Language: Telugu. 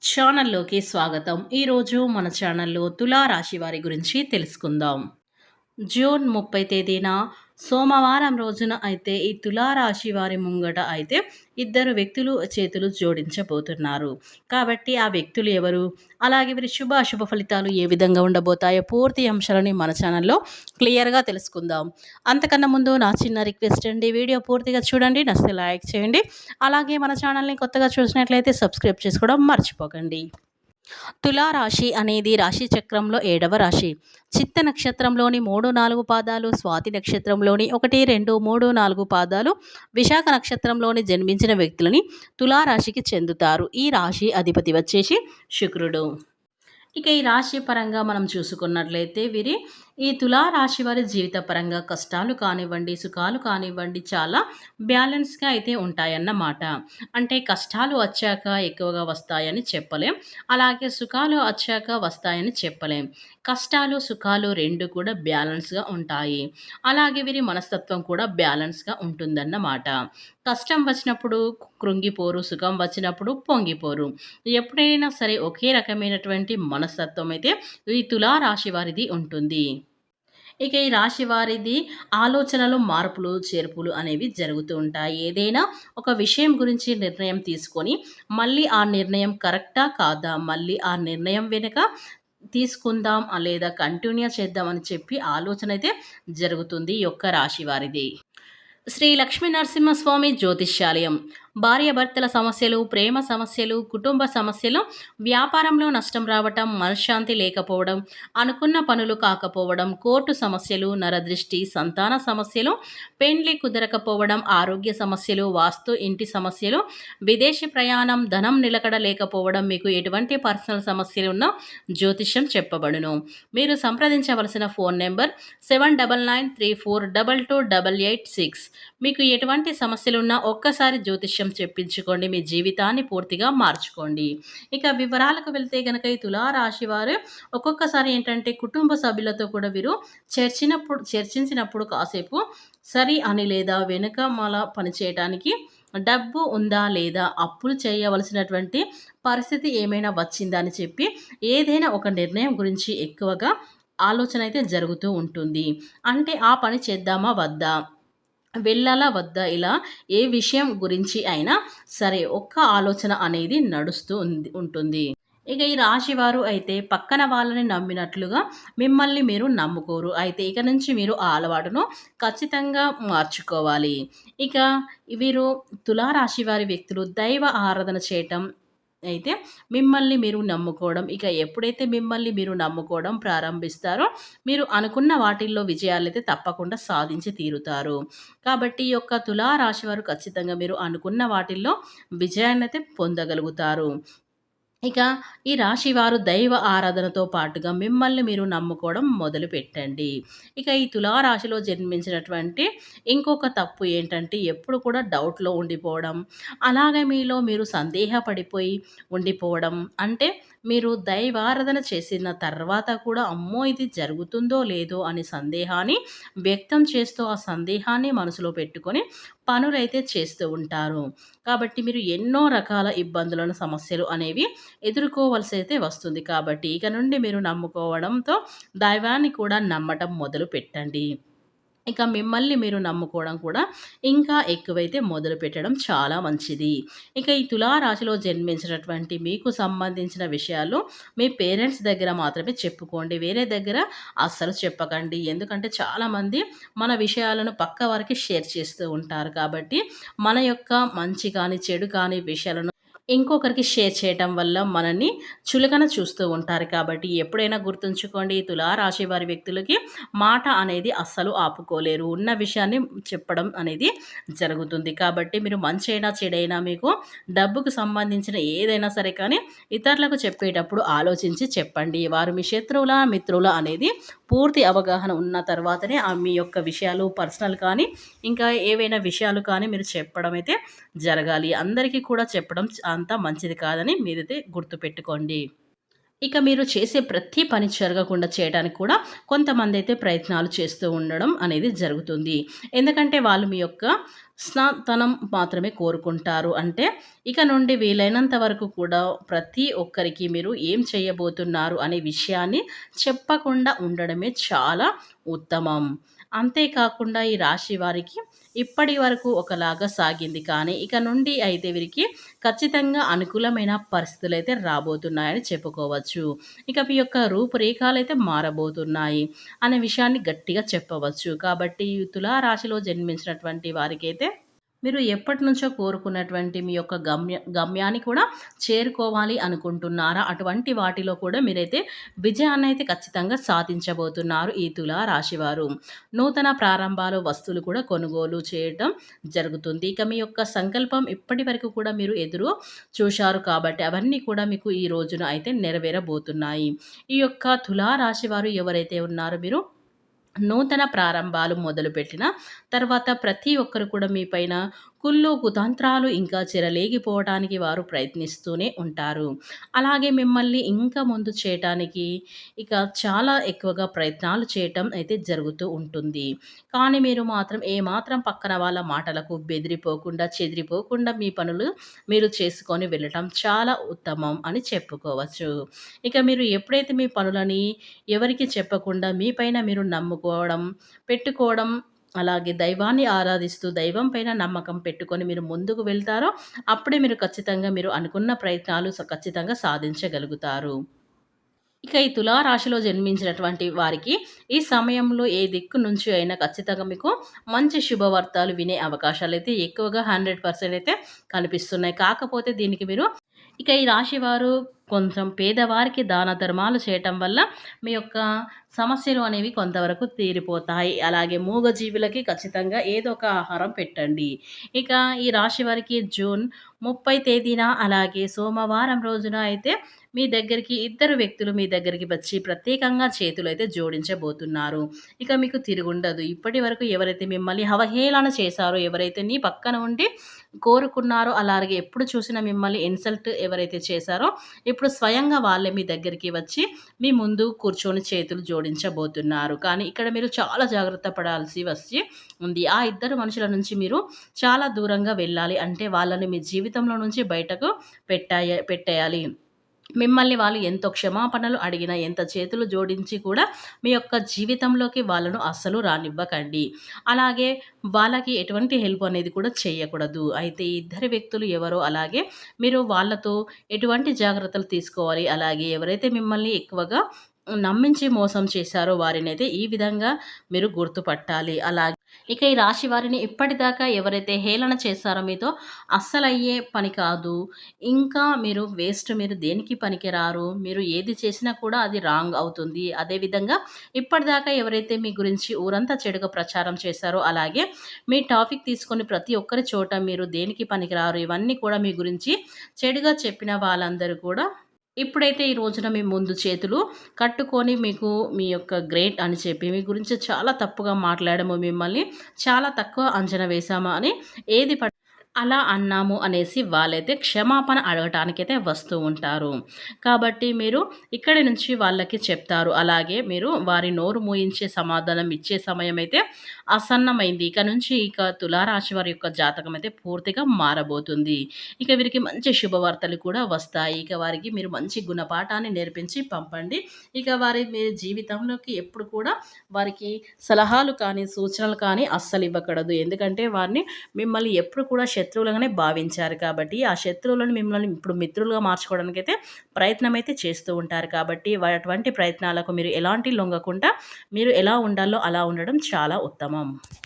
ఛానల్లోకి స్వాగతం. ఈరోజు మన ఛానల్‌లో తులా రాశి వారి గురించి తెలుసుకుందాం. జూన్ 30 తేదీన సోమవారం రోజున అయితే ఈ తులారాశి వారి ముంగట అయితే ఇద్దరు వ్యక్తులు చేతులు జోడించబోతున్నారు. కాబట్టి ఆ వ్యక్తులు ఎవరు? అలాగే వీరి శుభ, అశుభ ఫలితాలు ఏ విధంగా ఉండబోతాయో పూర్తి అంశాలని మన ఛానల్‌లో క్లియర్‌గా తెలుసుకుందాం. అంతకన్నా ముందు నా చిన్న రిక్వెస్ట్ అండి. వీడియో పూర్తిగా చూడండి. నచ్చితే లైక్ చేయండి. అలాగే మన ఛానల్‌ని కొత్తగా చూసినట్లయితే సబ్స్క్రైబ్ చేసుకోవడం మర్చిపోకండి. తులారాశి అనేది రాశి చక్రంలో 7వ రాశి. చిత్త నక్షత్రంలోని 3, 4 పాదాలు, స్వాతి నక్షత్రంలోని 1, 2, 3, 4 పాదాలు, విశాఖ నక్షత్రంలోని జన్మించిన వ్యక్తులని తులారాశికి చెందుతారు. ఈ రాశి అధిపతి వచ్చేసి శుక్రుడు. ఇక ఈ రాశి పరంగా మనం చూసుకున్నట్లయితే ఈ తులారాశి వారి జీవిత పరంగా కష్టాలు కానివ్వండి, సుఖాలు కానివ్వండి చాలా బ్యాలెన్స్గా అయితే ఉంటాయన్నమాట. అంటే కష్టాలు వచ్చాక ఎక్కువగా వస్తాయని చెప్పలేం, అలాగే సుఖాలు వచ్చాక వస్తాయని చెప్పలేం. కష్టాలు సుఖాలు రెండు కూడా బ్యాలెన్స్గా ఉంటాయి. అలాగే వీరి మనస్తత్వం కూడా బ్యాలెన్స్గా ఉంటుందన్నమాట. కష్టం వచ్చినప్పుడు కృంగిపోరు, సుఖం వచ్చినప్పుడు పొంగిపోరు. ఎప్పుడైనా సరే ఒకే రకమైనటువంటి మనస్తత్వం అయితే ఈ తులారాశి వారిది ఉంటుంది. ఇక ఈ రాశి వారిది ఆలోచనలు మార్పులు, చేర్పులు అనేవి జరుగుతూ ఉంటాయి. ఏదైనా ఒక విషయం గురించి నిర్ణయం తీసుకొని మళ్ళీ ఆ నిర్ణయం కరెక్టా కాదా? మళ్ళీ ఆ నిర్ణయం వెనుక తీసుకుందాం లేదా కంటిన్యూ చేద్దాం అని చెప్పి ఆలోచన అయితే జరుగుతుంది ఈ యొక్క రాశి వారిది. శ్రీ లక్ష్మీ నరసింహస్వామి జ్యోతిష్యాలయం. భార్యాభర్తల సమస్యలు, ప్రేమ సమస్యలు, కుటుంబ సమస్యలు, వ్యాపారంలో నష్టం రావటం, మనశ్శాంతి లేకపోవడం, అనుకున్న పనులు కాకపోవడం, కోర్టు సమస్యలు, నరదృష్టి, సంతాన సమస్యలు, పెండ్లి కుదరకపోవడం, ఆరోగ్య సమస్యలు, వాస్తు ఇంటి సమస్యలు, విదేశీ ప్రయాణం, ధనం నిలకడ లేకపోవడం, మీకు ఎటువంటి పర్సనల్ సమస్యలు ఉన్నా జ్యోతిష్యం చెప్పబడును. మీరు సంప్రదించవలసిన ఫోన్ నెంబర్ 7993422886. మీకు ఎటువంటి సమస్యలున్నా ఒక్కసారి జ్యోతిష్యం చెప్పించుకోండి. మీ జీవితాన్ని పూర్తిగా మార్చుకోండి. ఇక వివరాలకు వెళ్తే గనక ఈ తులారాశి వారు ఒక్కొక్కసారి ఏంటంటే కుటుంబ సభ్యులతో కూడా వీరు చర్చించినప్పుడు కాసేపు సరి అని లేదా వెనుకమాల పనిచేయడానికి డబ్బు ఉందా లేదా, అప్పులు చేయవలసినటువంటి పరిస్థితి ఏమైనా వచ్చిందా అని చెప్పి ఏదైనా ఒక నిర్ణయం గురించి ఎక్కువగా ఆలోచన అయితే జరుగుతూ ఉంటుంది. అంటే ఆ పని చేద్దామా వద్దా, వెళ్ళాలా వద్దా, ఇలా ఏ విషయం గురించి అయినా సరే ఒక్క ఆలోచన అనేది నడుస్తూ ఉంటుంది. ఇక ఈ రాశివారు అయితే పక్కన వాళ్ళని నమ్మినట్లుగా మిమ్మల్ని మీరు నమ్ముకోరు. అయితే ఇక నుంచి మీరు ఆ అలవాటును ఖచ్చితంగా మార్చుకోవాలి. ఇక వీరు తులారాశి వారి వ్యక్తులు దైవ ఆరాధన చేయటం అయితే మిమ్మల్ని మీరు నమ్ముకోవడం, ఇక ఎప్పుడైతే మిమ్మల్ని మీరు నమ్ముకోవడం ప్రారంభిస్తారో మీరు అనుకున్న వాటిల్లో విజయాలైతే తప్పకుండా సాధించి తీరుతారు. కాబట్టి ఈ యొక్క తులారాశి వారు ఖచ్చితంగా మీరు అనుకున్న వాటిల్లో విజయాన్నైతే పొందగలుగుతారు. ఇక ఈ రాశి వారు దైవ ఆరాధనతో పాటుగా మిమ్మల్ని మీరు నమ్ముకోవడం మొదలుపెట్టండి. ఇక ఈ తులారాశిలో జన్మించినటువంటి ఇంకొక తప్పు ఏంటంటే ఎప్పుడు కూడా డౌట్‌లో ఉండిపోవడం, అలాగే మీలో మీరు సందేహపడిపోయి ఉండిపోవడం. అంటే మీరు దైవారాధన చేసిన తర్వాత కూడా అమ్మో! ఇది జరుగుతుందో లేదో అని సందేహాన్ని వ్యక్తం చేస్తూ ఆ సందేహాన్ని మనసులో పెట్టుకొని పనులైతే చేస్తూ ఉంటారు. కాబట్టి మీరు ఎన్నో రకాల ఇబ్బందులను, సమస్యలు అనేవి ఎదుర్కోవాల్సి అయితే వస్తుంది. కాబట్టి ఇక నుండి మీరు నమ్ముకోవడంతో దైవాన్ని కూడా నమ్మటం మొదలు పెట్టండి. ఇక మిమ్మల్ని మీరు నమ్ముకోవడం కూడా ఇంకా ఎక్కువైతే మొదలుపెట్టడం చాలా మంచిది. ఇక ఈ తులారాశిలో జన్మించినటువంటి మీకు సంబంధించిన విషయాలు మీ పేరెంట్స్ దగ్గర మాత్రమే చెప్పుకోండి. వేరే దగ్గర అస్సలు చెప్పకండి. ఎందుకంటే చాలామంది మన విషయాలను పక్క వారికి షేర్ చేస్తూ ఉంటారు. కాబట్టి మన యొక్క మంచి కానీ, చెడు కానీ విషయాలను ఇంకొకరికి షేర్ చేయటం వల్ల మనల్ని చులకన చూస్తూ ఉంటారు. కాబట్టి ఎప్పుడైనా గుర్తుంచుకోండి, తులారాశి వారి వ్యక్తులకి మాట అనేది అస్సలు ఆపుకోలేరు. ఉన్న విషయాన్ని చెప్పడం అనేది జరుగుతుంది. కాబట్టి మీరు మంచైనా చెడైనా మీకు డబ్బుకు సంబంధించిన ఏదైనా సరే కానీ ఇతరులకు చెప్పేటప్పుడు ఆలోచించి చెప్పండి. వారు మీ శత్రువులా మిత్రులా అనేది పూర్తి అవగాహన ఉన్న తర్వాతనే మీ యొక్క విషయాలు పర్సనల్ కానీ ఇంకా ఏవైనా విషయాలు కానీ మీరు చెప్పడం అయితే జరగాలి. అందరికీ కూడా చెప్పడం అంత మంచిది కాదని మీరైతే గుర్తుపెట్టుకోండి. ఇక మీరు చేసే ప్రతి పని జరగకుండా చేయడానికి కూడా కొంతమందైతే ప్రయత్నాలు చేస్తూ ఉండడం అనేది జరుగుతుంది. ఎందుకంటే వాళ్ళు మీ యొక్క స్నాతనం మాత్రమే కోరుకుంటారు. అంటే ఇక నుండి వీలైనంత వరకు కూడా ప్రతి ఒక్కరికి మీరు ఏం చేయబోతున్నారు అనే విషయాన్ని చెప్పకుండా ఉండడమే చాలా ఉత్తమం. అంతేకాకుండా ఈ రాశి వారికి ఇప్పటి వరకు ఒకలాగా సాగింది. కానీ ఇక నుండి అయితే వీరికి ఖచ్చితంగా అనుకూలమైన పరిస్థితులైతే రాబోతున్నాయని చెప్పుకోవచ్చు. ఇక మీ యొక్క రూపురేఖలైతే మారబోతున్నాయి అనే విషయాన్ని గట్టిగా చెప్పవచ్చు. కాబట్టి ఈ తులా రాశిలో జన్మించినటువంటి వారికైతే మీరు ఎప్పటినుంచో కోరుకున్నటువంటి మీ యొక్క గమ్యాన్ని కూడా చేరుకోవాలి అనుకుంటున్నారా? అటువంటి వాటిలో కూడా మీరైతే విజయాన్నయితే ఖచ్చితంగా సాధించబోతున్నారు ఈ తులా రాశివారు. నూతన ప్రారంభాలు, వస్తువులు కూడా కొనుగోలు చేయటం జరుగుతుంది. ఇక మీ యొక్క సంకల్పం ఇప్పటి వరకు కూడా మీరు ఎదురు చూశారు కాబట్టి అవన్నీ కూడా మీకు ఈ రోజున అయితే నెరవేరబోతున్నాయి. ఈ యొక్క తులా రాశివారు ఎవరైతే ఉన్నారో మీరు నూతన ప్రారంభాలు మొదలుపెట్టిన తర్వాత ప్రతి ఒక్కరు కూడా మీ పైన కుళ్ళు కుతంత్రాలు ఇంకా చెరలేగిపోవటానికి వారు ప్రయత్నిస్తూనే ఉంటారు. అలాగే మిమ్మల్ని ఇంకా ముందు చేయటానికి ఇక చాలా ఎక్కువగా ప్రయత్నాలు చేయటం అయితే జరుగుతూ ఉంటుంది. కానీ మీరు మాత్రం ఏమాత్రం పక్కన వాళ్ళ మాటలకు బెదిరిపోకుండా, చెదిరిపోకుండా మీ పనులు మీరు చేసుకొని వెళ్ళటం చాలా ఉత్తమం అని చెప్పుకోవచ్చు. ఇక మీరు ఎప్పుడైతే మీ పనులని ఎవరికీ చెప్పకుండా మీ పైన మీరు పెట్టుకోవడం, అలాగే దైవాన్ని ఆరాధిస్తూ దైవం పైన నమ్మకం పెట్టుకొని మీరు ముందుకు వెళ్తారో అప్పుడే మీరు ఖచ్చితంగా మీరు అనుకున్న ప్రయత్నాలు ఖచ్చితంగా సాధించగలుగుతారు. ఇక ఈ తులా రాశిలో జన్మించినటువంటి వారికి ఈ సమయంలో ఏ దిక్కు నుంచి అయినా ఖచ్చితంగా మీకు మంచి శుభవార్తలు వినే అవకాశాలైతే ఎక్కువగా 100% అయితే కనిపిస్తున్నాయి. కాకపోతే దీనికి మీరు ఇక ఈ రాశివారు కొంచెం పేదవారికి దాన ధర్మాలు చేయటం వల్ల మీ యొక్క సమస్యలు అనేవి కొంతవరకు తీరిపోతాయి. అలాగే మూగజీవులకి ఖచ్చితంగా ఏదో ఒక ఆహారం పెట్టండి. ఇక ఈ రాశి వారికి జూన్ 30 తేదీన అలాగే సోమవారం రోజున అయితే మీ దగ్గరికి ఇద్దరు వ్యక్తులు మీ దగ్గరికి వచ్చి ప్రత్యేకంగా చేతులు అయితే జోడించబోతున్నారు. ఇక మీకు తిరుగుండదు. ఇప్పటి వరకు ఎవరైతే మిమ్మల్ని అవహేళన చేశారో, ఎవరైతే నీ పక్కన ఉండి కోరుకున్నారో, అలాగే ఎప్పుడు చూసినా మిమ్మల్ని ఇన్సల్ట్ ఎవరైతే చేశారో ఇప్పుడు స్వయంగా వాళ్ళే మీ దగ్గరికి వచ్చి మీ ముందు కూర్చొని చేతులు జోడించబోతున్నారు. కానీ ఇక్కడ మీరు చాలా జాగ్రత్త పడాల్సి వచ్చి ఉంది. ఆ ఇద్దరు మనుషుల నుంచి మీరు చాలా దూరంగా వెళ్ళాలి. అంటే వాళ్ళని మీ జీవితంలో నుంచి బయటకు పెట్టేయాలి. మిమ్మల్ని వాళ్ళు ఎంతో క్షమాపణలు అడిగినా, ఎంత చేతులు జోడించి కూడా మీ యొక్క జీవితంలోకి వాళ్ళను అస్సలు రానివ్వకండి. అలాగే వాళ్ళకి ఎటువంటి హెల్ప్ అనేది కూడా చేయకూడదు. అయితే ఇద్దరు వ్యక్తులు ఎవరో, అలాగే మీరు వాళ్ళతో ఎటువంటి జాగ్రత్తలు తీసుకోవాలి, అలాగే ఎవరైతే మిమ్మల్ని ఎక్కువగా నమ్మించి మోసం చేశారో వారినైతే ఈ విధంగా మీరు గుర్తుపట్టాలి. అలాగే ఇక ఈ రాశి వారిని ఇప్పటిదాకా ఎవరైతే హేళన చేశారో మీతో అస్సలయ్యే పని కాదు. ఇంకా మీరు వేస్ట్, మీరు దేనికి పనికిరారు, మీరు ఏది చేసినా కూడా అది రాంగ్ అవుతుంది. అదేవిధంగా ఇప్పటిదాకా ఎవరైతే మీ గురించి ఊరంతా చెడుగా ప్రచారం చేశారో, అలాగే మీ టాపిక్ తీసుకొని ప్రతి ఒక్కరి చోట మీరు దేనికి పనికిరారు ఇవన్నీ కూడా మీ గురించి చెడుగా చెప్పిన వాళ్ళందరూ కూడా ఇప్పుడైతే ఈ రోజున మీ ముందు చేతులు కట్టుకొని మీకు మీ యొక్క గ్రేట్ అని చెప్పి మీ గురించి చాలా తప్పుగా మాట్లాడము, మిమ్మల్ని చాలా తక్కువ అంచనా వేశామా అని ఏది అలా అన్నాము అనేసి వాళ్ళైతే క్షమాపణ అడగటానికైతే వస్తూ ఉంటారు. కాబట్టి మీరు ఇక్కడి నుంచి వాళ్ళకి చెప్తారు. అలాగే మీరు వారి నోరు మూయించే సమాధానం ఇచ్చే సమయం అయితే ఆసన్నమైంది. ఇక నుంచి తులారాశి వారి యొక్క జాతకం అయితే పూర్తిగా మారబోతుంది. ఇక వీరికి మంచి శుభవార్తలు కూడా వస్తాయి. ఇక వారికి మీరు మంచి గుణపాఠాన్ని నేర్పించి పంపండి. ఇక మీ జీవితంలోకి ఎప్పుడు కూడా వారికి సలహాలు కానీ, సూచనలు కానీ అస్సలు ఇవ్వకూడదు. ఎందుకంటే వారిని మిమ్మల్ని ఎప్పుడు కూడా శత్రువులుగానే భావించారు కాబట్టి ఆ శత్రువులను మిమ్మల్ని ఇప్పుడు మిత్రులుగా మార్చుకోవడానికి అయితే ప్రయత్నం అయితే చేస్తూ ఉంటారు. కాబట్టి అటువంటి ప్రయత్నాలకు మీరు ఎలాంటి లొంగకుండా మీరు ఎలా ఉండాలో అలా ఉండడం చాలా ఉత్తమం.